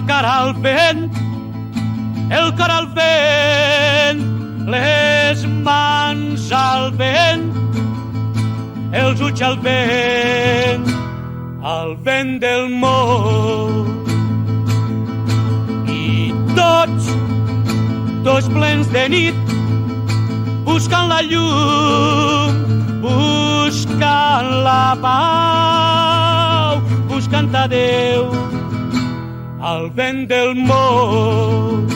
cara al vent, el cor al vent, les mans al vent, els ulls al vent del món. I tots plens de nit, buscant la llum, buscant la pau, buscant a Déu, al vent del món.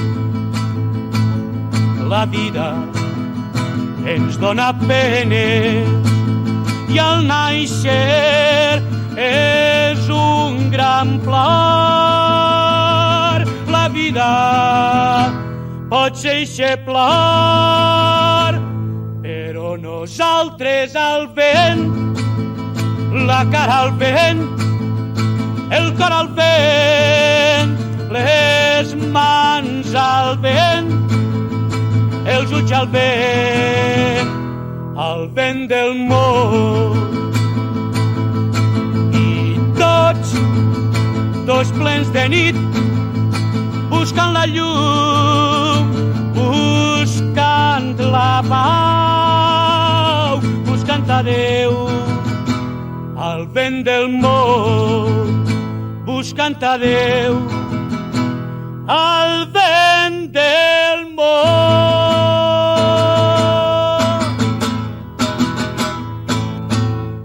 La vida ens dona penes i al nàixer és un gran plor. La vida pot ser eixe plor, però nosaltres al vent, la cara al vent, el cor al vent, les mans al vent, els ulls al vent del món. I tots plens de nit, buscant la llum, buscant la pau, buscant a Déu, al vent del món, buscant a Déu, al vent